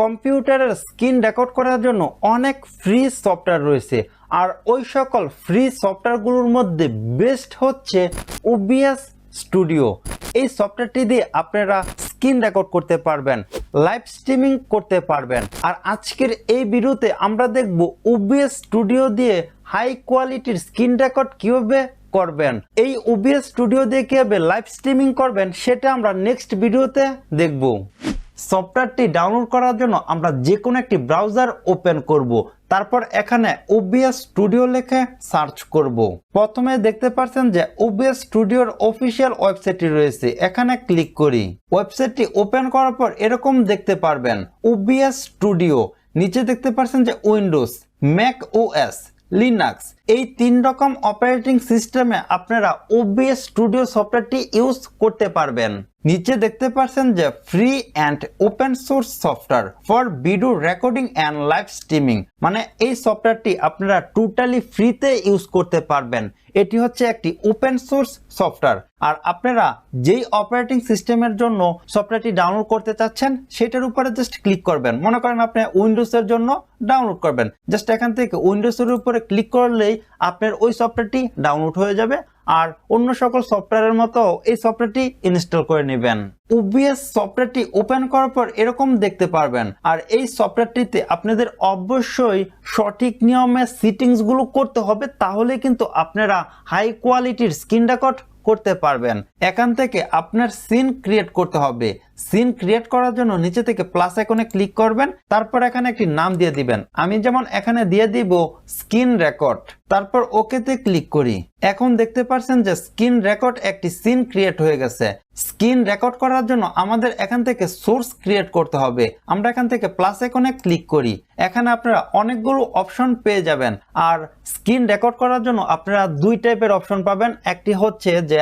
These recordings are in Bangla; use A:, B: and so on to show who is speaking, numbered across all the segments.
A: কম্পিউটারের স্ক্রিন রেকর্ড করার জন্য অনেক ফ্রি সফটওয়্যার রয়েছে, আর ওই সকল ফ্রি সফটওয়্যারগুলোর মধ্যে বেস্ট হচ্ছে OBS স্টুডিও। এই সফটওয়্যারটি দিয়ে আপনারা স্ক্রিন রেকর্ড করতে পারবেন, লাইভ স্ট্রিমিং করতে পারবেন। আর আজকের এই ভিডিওতে আমরা দেখব OBS স্টুডিও দিয়ে হাই কোয়ালিটির স্ক্রিন রেকর্ড কিভাবে করবেন। এই OBS স্টুডিও দিয়ে কিভাবে লাইভ স্ট্রিমিং করবেন সেটা আমরা নেক্সট ভিডিওতে দেখব। সফটওয়্যারটি ডাউনলোড করার জন্য আমরা যে কোনো একটি ব্রাউজার ওপেন করব, তারপর এখানে OBS স্টুডিও লিখে সার্চ করব। প্রথমে দেখতে পাচ্ছেন যে OBS স্টুডিওর অফিসিয়াল ওয়েবসাইটটি রয়েছে, এখানে ক্লিক করি। ওয়েবসাইটটি ওপেন করার পর এরকম দেখতে পারবেন OBS স্টুডিও। নিচে দেখতে পাচ্ছেন যে উইন্ডোজ, ম্যাক OS, লিনাক্স, এই 3 রকম অপারেটিং সিস্টেমে আপনারা OBS স্টুডিও সফটওয়্যারটি ইউজ করতে পারবেন। নিচে দেখতে পাচ্ছেন যে free and open source software for video recording and live streaming, মানে এই সফটওয়্যারটি আপনারা টোটালি ফ্রিতে ইউজ করতে পারবেন। এটি হচ্ছে একটি ওপেন সোর্স সফটওয়্যার। আর আপনারা যেই অপারেটিং সিস্টেমের জন্য সফটওয়্যারটি ডাউনলোড করতে চাচ্ছেন সেটার উপরে জাস্ট ক্লিক করবেন। মনে করেন আপনি উইন্ডোজের জন্য ডাউনলোড করবেন, জাস্ট এখান থেকে উইন্ডোজের উপরে ক্লিক করলেই আপনার ওই সফটওয়্যারটি ডাউনলোড হয়ে যাবে। আর অন্য সকল সফটওয়্যারের মতো এই সফটওয়্যারটি ইনস্টল করে নেবেন। OBS সফটওয়্যারটি ওপেন করার পর এরকম দেখতে পারবেন। আর এই সফটওয়্যারটিতে আপনাদের অবশ্যই সঠিক নিয়মে সেটিংসগুলো করতে হবে, তাহলে কিন্তু আপনারা হাই কোয়ালিটির স্ক্রিন রেকর্ড করতে পারবেন। এখান থেকে আপনার সিন ক্রিয়েট করতে হবে। সিন ক্রিয়েট করার জন্য নিচে থেকে প্লাস আইকনে ক্লিক করবেন, তারপর এখানে একটি নাম দিয়ে দিবেন। আমি যেমন এখানে দিয়ে দিব স্ক্রিন রেকর্ড, তারপর ওকেতে ক্লিক করি। এখন দেখতে পাচ্ছেন যে স্ক্রিন রেকর্ড একটি সিন ক্রিয়েট হয়ে গেছে। স্ক্রিন রেকর্ড করার জন্য আমাদের এখান থেকে সোর্স ক্রিয়েট করতে হবে। আমরা এখান থেকে প্লাস আইকনে ক্লিক করি। এখানে আপনারা অনেকগুলো অপশন পেয়ে যাবেন। আর স্ক্রিন রেকর্ড করার জন্য আপনারা দুই টাইপের অপশন পাবেন। একটি হচ্ছে যে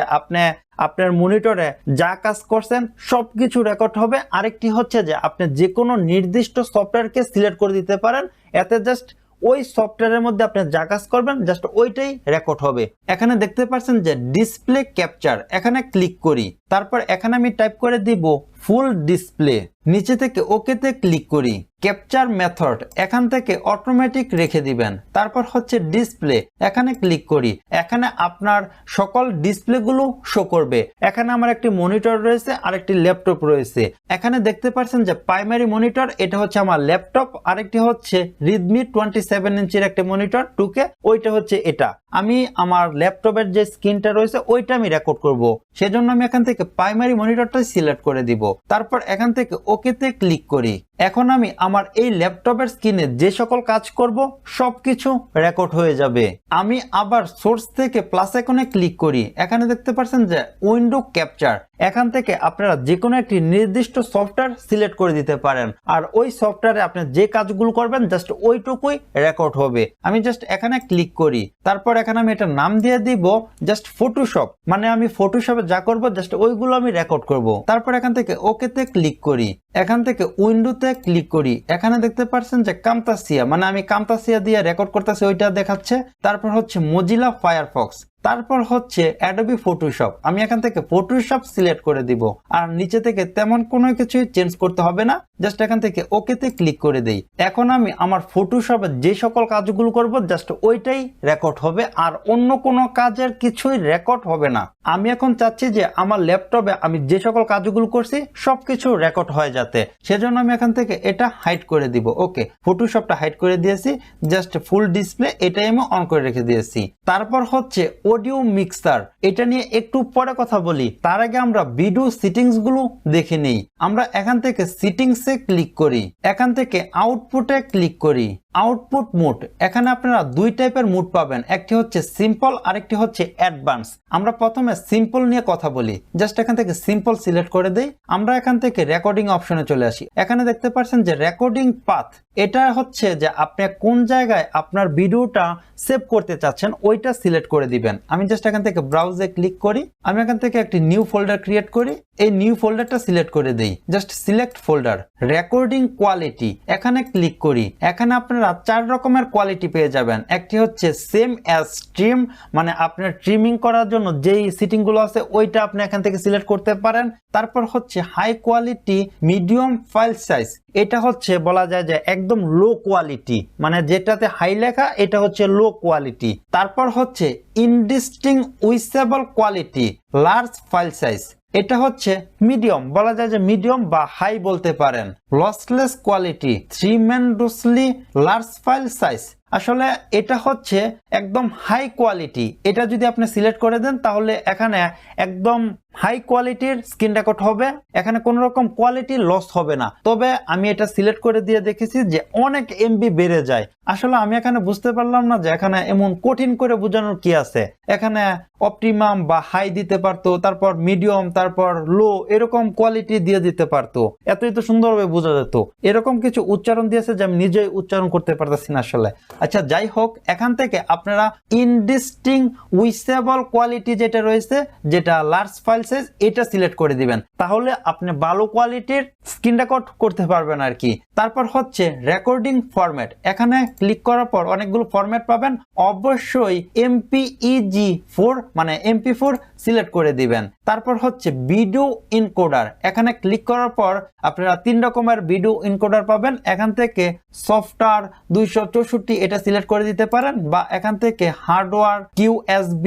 A: আপনার মনিটরে যা কাজ করছেন সবকিছু রেকর্ড হবে। আরেকটি হচ্ছে যে আপনি যে কোনো নির্দিষ্ট সফটওয়্যারকে সিলেক্ট করে দিতে পারেন, এতে জাস্ট ওই সফটওয়্যারের মধ্যে আপনি যা কাজ করবেন জাস্ট ওইটাই রেকর্ড হবে। এখানে দেখতে পাচ্ছেন যে ডিসপ্লে ক্যাপচার, এখানে ক্লিক করি। তারপর এখানে আমি টাইপ করে দিব ফুল ডিসপ্লে। নিচে থেকে ওকেতে ক্লিক করি। ক্যাপচার মেথড এখান থেকে অটোমেটিক রেখে দিবেন। তারপর হচ্ছে ডিসপ্লে, এখানে ক্লিক করি। এখানে আপনার সকল ডিসপ্লেগুলো শো করবে। এখানে আমার একটি মনিটর রয়েছে আর একটি ল্যাপটপ রয়েছে। এখানে দেখতে পাচ্ছেন যে প্রাইমারি মনিটর, এটা হচ্ছে আমার ল্যাপটপ। আরেকটি হচ্ছে রিডমি 27 ইঞ্চির একটা মনিটর 2K, ওইটা হচ্ছে এটা। আমি আমার ল্যাপটপের যে স্ক্রিনটা রয়েছে ওইটা আমি রেকর্ড করব, সেজন্য আমি এখান থেকে প্রাইমারি মনিটরটা সিলেক্ট করে দিব। তারপর এখান থেকে ওকেতে ক্লিক করি। এখন আমি আমার এই ল্যাপটপের স্ক্রিনে যে সকল কাজ করব সবকিছু রেকর্ড হয়ে যাবে। আমি আবার সোর্স থেকে প্লাস আইকনে ক্লিক করি। এখানে দেখতে পাচ্ছেন যে উইন্ডো ক্যাপচার, এখান থেকে আপনারা যে কোনো একটি নির্দিষ্ট সফটওয়্যার সিলেক্ট করে দিতে পারেন। আর ওই সফটওয়্যারে আপনি যে কাজগুলো করবেন জাস্ট ওইটুকুই রেকর্ড হবে। আমি জাস্ট এখানে ক্লিক করি। তারপর এখানে আমি এটা নাম দিয়ে দিব জাস্ট ফটোশপ, মানে আমি ফটোশপে যা করব জাস্ট ওইগুলো আমি রেকর্ড করব। তারপর এখান থেকে ওকেতে ক্লিক করি। এখান থেকে উইন্ডোতে ক্লিক করি। এখানে দেখতে পাচ্ছেন যে কামতাসিয়া, মানে আমি কামতাসিয়া দিয়ে রেকর্ড করতেছি, ওইটা দেখাচ্ছে। তারপর হচ্ছে মজিলা ফায়ারফক্স, তারপর হচ্ছে অ্যাডোবি ফটোশপ। আমি এখান থেকে ফটোশপ সিলেক্ট করে দিব। আর নিচে থেকে তেমন কোনো কিছু চেঞ্জ করতে হবে না, জাস্ট এখান থেকে ওকেতে ক্লিক করে দেই। এখন আমি আমার ফটোশপে যে সকল কাজগুলো করব জাস্ট ওইটাই রেকর্ড হবে, আর অন্য কোনো কাজের কিছুই রেকর্ড হবে না। আমি এখন চাচ্ছি যে আমার ল্যাপটপে আমি যে সকল কাজগুলো করছি সবকিছু রেকর্ড হয়ে যাতে, সেজন্য আমি এখান থেকে এটা হাইড করে দিব। ওকে, ফটোশপটা হাইড করে দিয়েছি, জাস্ট ফুল ডিসপ্লে এটাই আমি অন করে রেখে দিয়েছি। তারপর হচ্ছে অডিও মিক্সার, এটা নিয়ে একটু পরে কথা বলি। তার আগে আমরা ভিডিও সেটিংস গুলো দেখে নেই। আমরা এখান থেকে সেটিংসে ক্লিক করি। এখান থেকে আউটপুটে ক্লিক করি। আউটপুট মোড, এখানে আপনারা দুই টাইপের মোড পাবেন, একটি হচ্ছে সিম্পল আর একটি হচ্ছে অ্যাডভান্স। আমরা প্রথমে সিম্পল নিয়ে কথা বলি। জাস্ট এখান থেকে সিম্পল সিলেক্ট করে দেই। আমরা এখান থেকে রেকর্ডিং অপশনে চলে আসি। এখানে দেখতে পাচ্ছেন যে রেকর্ডিং পাথ, এটা হচ্ছে যে আপনি কোন জায়গায় আপনার ভিডিওটা সেভ করতে চাচ্ছেন ওইটা সিলেক্ট করে দিবেন। আমি জাস্ট এখান থেকে ব্রাউজে ক্লিক করি, আমি এখান থেকে একটি নিউ ফোল্ডার ক্রিয়েট করি, এই নিউ ফোল্ডারটা সিলেক্ট করে দেই, just select folder, recording quality এখানে ক্লিক করি। এখানে আপনারা 4 রকমের কোয়ালিটি পেয়ে যাবেন। একটি হচ্ছে সেম অ্যাজ স্ট্রিম, মানে আপনার ট্রিমিং করার জন্য যেই সেটিং গুলো আছে ওইটা আপনি এখান থেকে সিলেক্ট করতে পারেন। তারপর হচ্ছে high quality medium file size, এটা হচ্ছে বলা যায় যে একদম লো কোয়ালিটি, মানে যেটাতে হাই লেখা এটা হচ্ছে লো কোয়ালিটি। তারপর হচ্ছে ইনডিস্টিংগুইশেবল কোয়ালিটি লার্জ ফাইল সাইজ, এটা হচ্ছে মিডিয়াম, বলা যায় যে মিডিয়াম বা হাই বলতে পারেন। Lossless quality tremendously large file size, আসলে এটা হচ্ছে একদম হাই কোয়ালিটি। এটা যদি আপনি সিলেক্ট করে দেন তাহলে এখানে একদম হাই কোয়ালিটির স্ক্রিন রেকর্ড হবে, এখানে কোনো রকম কোয়ালিটি লস হবে না। তবে আমি এটা সিলেক্ট করে দিয়ে দেখেছি যে অনেক এমবি বেড়ে যায়। আসলে আমি এখানে বুঝতে পারলাম না যে এখানে এমন কঠিন করে বোঝানোর কি আছে। এখানে অপটিমাম বা হাই দিতে পারতো, তারপর মিডিয়াম, তারপর লো, এরকম কোয়ালিটি দিয়ে দিতে পারতো, এতই তো সুন্দরভাবে বোঝা যেত। এরকম কিছু উচ্চারণ দিয়েছে যে আমি নিজেই উচ্চারণ করতে পারতেছি না আসলে। আচ্ছা যাই হোক, এখান থেকে আপনারা ইনডিস্টিংগুইশেবল কোয়ালিটি যেটা রয়েছে, যেটা লার্জ ফাইল সাইজ, এটা সিলেক্ট করে দিবেন, তাহলে আপনি ভালো কোয়ালিটির স্ক্রিন রেকর্ড করতে পারবেন আর কি। তারপর হচ্ছে রেকর্ডিং ফরম্যাট, এখানে ক্লিক করার পর অনেকগুলো ফরম্যাট পাবেন, অবশ্যই MP4 মানে MP4 সিলেক্ট করে দিবেন। তারপর হচ্ছে ভিডিও এনকোডার, এখানে ক্লিক করার পর আপনারা 3 রকমের ভিডিও এনকোডার পাবেন। এখান থেকে সফটওয়্যার 264 এটা সিলেক্ট করে দিতে পারেন, বা এখান থেকে হার্ডওয়্যার QSB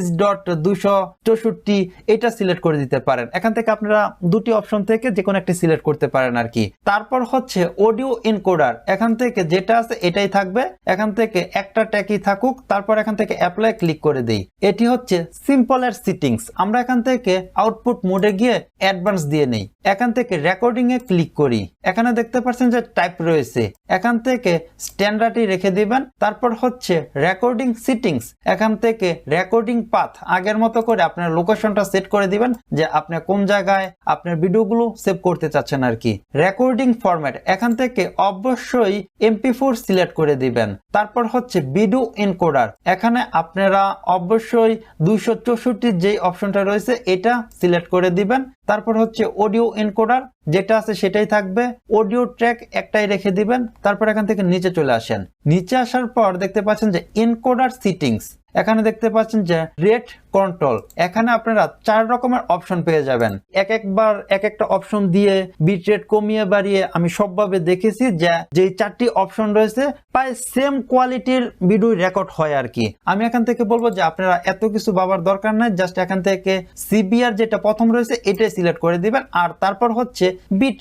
A: H.264 এটা সিলেক্ট করে দিতে পারেন। এখান থেকে আপনারা দুটি অপশন থেকে যে কোনো একটি সিলেক্ট করতে পারেন আর কি। তারপর হচ্ছে অডিও এনকোডার, এখান থেকে যেটা আছে এটাই থাকবে, এখান থেকে একটা ট্যাগই থাকুক। তারপর এখান থেকে অ্যাপ্লাই ক্লিক করে দেই। এটি হচ্ছে সিম্পলের সেটিংস। আমরা এখান থেকে আউটপুট মোডে গিয়ে অ্যাডভান্স দিয়ে নেই, এখান থেকে রেকর্ডিং এ ক্লিক করি, এখানে দেখতে পাচ্ছেন যে টাইপ রয়েছে, এখান থেকে স্ট্যান্ডার্ডই রেখে দিবেন। তারপর হচ্ছে রেকর্ডিং সেটিংস, এখান থেকে রেকর্ডিং পাথ আগের মতো করে আপনার লোকেশনটা সেট করে দিবেন যে আপনি কোন জায়গায় আপনার ভিডিওগুলো সেভ করতে চাচ্ছেন আর কি। রেকর্ডিং ফরম্যাট, এখান থেকে অবশ্যই MP4 সিলেক্ট করে দিবেন। তারপর হচ্ছে ভিডিও এনকোডার, এখানে আপনারা অবশ্যই 264 যে অপশনটা রয়েছে এটা সিলেক্ট করে দিবেন। তারপর হচ্ছে অডিও এনকোডার, যেটা আছে সেটাই থাকবে, অডিও ট্র্যাক একটাই রেখে দিবেন। তারপর এখান থেকে নিচে চলে আসেন, নিচে আসার পর দেখতে পাচ্ছেন যে এনকোডার সেটিংস, এখানে দেখতে পাচ্ছেন যে রেট কন্ট্রোল, এখানে আপনারা 4 রকমের অপশন পেয়ে যাবেন। একবার এক একটা অপশন দিয়ে বিট রেট কমিয়ে বাড়িয়ে আমি সবভাবে দেখেছি যে যেই 4টি অপশন রয়েছে প্রায় সেম কোয়ালিটির ভিডিও রেকর্ড হয় আর কি। আমি এখান থেকে বলবো যে আপনারা এত কিছু ভাবার দরকার নাই, জাস্ট এখান থেকে সিবিআর যেটা প্রথম রয়েছে এটাই সিলেক্ট করে দিবেন। আর তারপর হচ্ছে বিট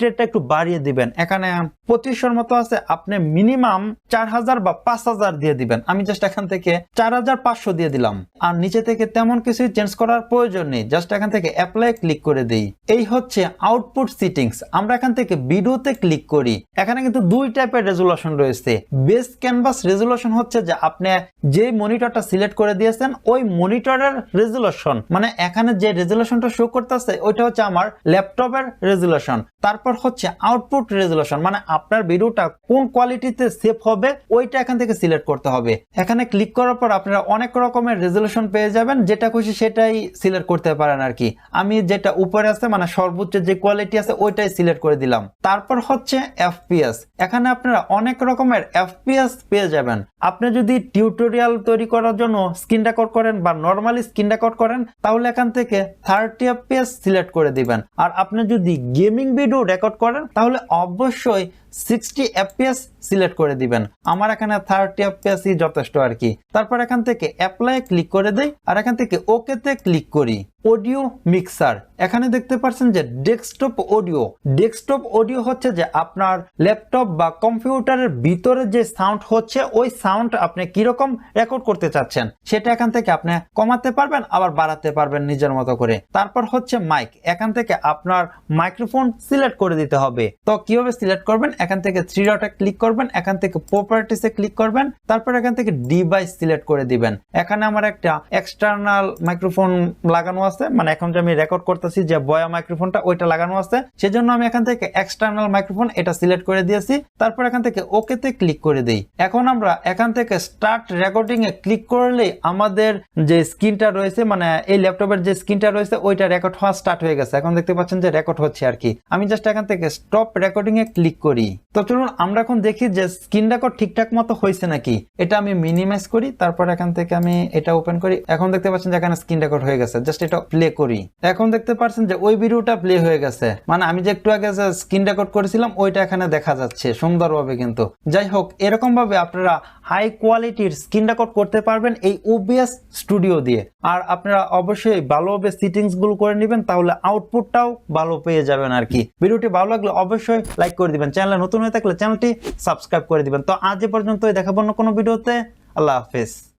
A: রেটটা একটু বাড়িয়ে দিবেন, এখানে 2500 মতো আছে, আপনি মিনিমাম 4000 বা 5000 দিয়ে দিবেন। আমি জাস্ট এখান থেকে 4500 দিয়ে দিলাম। আর নিচে থেকে তেমন কিছু চেঞ্জ করার প্রয়োজন নেই, জাস্ট এখান থেকে অ্যাপ্লাই ক্লিক করে দেই। এই হচ্ছে আউটপুট সেটিংস। আমরা এখান থেকে ভিডিওতে ক্লিক করি, এখানে কিন্তু 2 টাইপের রেজুলেশন রয়েছে। বেস ক্যানভাস রেজুলেশন হচ্ছে যে আপনি যে মনিটরটা সিলেক্ট করে দিয়েছেন ওই মনিটরের রেজুলেশন, মানে এখানে যে রেজুলেশনটা শো করতেছে ওইটা হচ্ছে আমার ল্যাপটপের রেজুলেশন। তারপর হচ্ছে আউটপুট রেজুলেশন, মানে আপনার ভিডিওটা কোন কোয়ালিটিতে সেভ হবে ওইটা এখান থেকে সিলেক্ট করতে হবে। এখানে ক্লিক করার পর আপনারা অনেক রকমের রেজুলেশন পেয়ে যাবেন, যেটা খুশি সেটাই সিলেক্ট করতে পারেন আর কি। আমি যেটা উপরে আছে মানে সর্বোচ্চ যে কোয়ালিটি আছে ওইটাই সিলেক্ট করে দিলাম। তারপর হচ্ছে FPS, এখানে আপনারা অনেক রকমের FPS পেয়ে যাবেন। আপনি যদি টিউটোরিয়াল তৈরি করার জন্য স্ক্রিন রেকর্ড করেন বা নরমালি স্ক্রিন রেকর্ড করেন তাহলে এখান থেকে 30 FPS সিলেক্ট করে দিবেন। আর আপনি যদি গেমিং ভিডিও রেকর্ড করেন তাহলে অবশ্যই 60 FPS সিলেক্ট করে দিবেন। আমার এখানে 30 FPS ই যথেষ্ট আর কি। তারপর এখান থেকে অ্যাপ্লাই ক্লিক করে দেই, আর এখান থেকে ওকে তে ক্লিক করি। অডিও মিক্সার, এখানে দেখতে পাচ্ছেন যে ডেস্কটপ অডিও হচ্ছে যে আপনার ল্যাপটপ বা কম্পিউটারের ভিতরে যে সাউন্ড হচ্ছে ওই সাউন্ড আপনি কিরকম রেকর্ড করতে চাচ্ছেন সেটা এখান থেকে আপনি কমাতে পারবেন আবার বাড়াতে পারবেন নিজের মতো করে। তারপর হচ্ছে মাইক, এখান থেকে আপনার মাইক্রোফোন সিলেক্ট করে দিতে হবে। তো কিভাবে সিলেক্ট করবেন, এখান থেকে 3 ডটে ক্লিক করবেন, এখান থেকে প্রপার্টিসে ক্লিক করবেন, তারপর এখান থেকে ডিভাইস সিলেক্ট করে দিবেন। এখানে আমার একটা এক্সটার্নাল মাইক্রোফোন লাগানো আছে, মানে এখন যে আমি রেকর্ড করতেছি যে বয়া মাইক্রোফোনটা ওইটা লাগানো আছে, সেজন্য আমি এখান থেকে এক্সটার্নাল মাইক্রোফোন এটা সিলেক্ট করে দিয়েছি। তারপর এখান থেকে ওকে তে ক্লিক করে দেই। এখন আমরা এখান থেকে স্টার্ট রেকর্ডিং এ ক্লিক করলে আমাদের যে স্ক্রিনটা রয়েছে, মানে এই ল্যাপটপের যে স্ক্রিনটা রয়েছে ওইটা রেকর্ড হওয়া স্টার্ট হয়ে গেছে। এখন দেখতে পাচ্ছেন যে রেকর্ড হচ্ছে আর কি। আমি জাস্ট এখান থেকে স্টপ রেকর্ডিং এ ক্লিক করি। তো চলুন আমরা এখন দেখি যে স্ক্রিন রেকর্ড ঠিকঠাক মতো হয়েছে নাকি। এটা আমি মিনিমাইজ করি, তারপর এখান থেকে আমি এটা ওপেন করি। এখন দেখতে পাচ্ছেন যে এখানে স্ক্রিন রেকর্ড হয়ে গেছে। জাস্ট এটা প্লে করি। এখন দেখতে পাচ্ছেন যে ওই ভিডিওটা প্লে হয়ে গেছে, মানে আমি যে একটু আগে যে স্ক্রিন রেকর্ড করেছিলাম ওইটা এখানে দেখা যাচ্ছে সুন্দরভাবে। কিন্তু যাই হোক, এরকম ভাবে আপনারা হাই কোয়ালিটির স্ক্রিন রেকর্ড করতে পারবেন এই OBS স্টুডিও দিয়ে। আর আপনারা অবশ্যই ভালোভাবে সেটিংস গুলো করে নেবেন, তাহলে আউটপুটটাও ভালো পেয়ে যাবেন আর কি। ভিডিওটি ভালো লাগলে অবশ্যই লাইক করে দিবেন, চ্যানেলে নতুন হয়ে থাকলে চ্যানেলটি সাবস্ক্রাইব করে দিবেন। তো আজ এ পর্যন্তই, দেখাবো অন্য কোনো ভিডিওতে। আল্লাহ হাফেজ।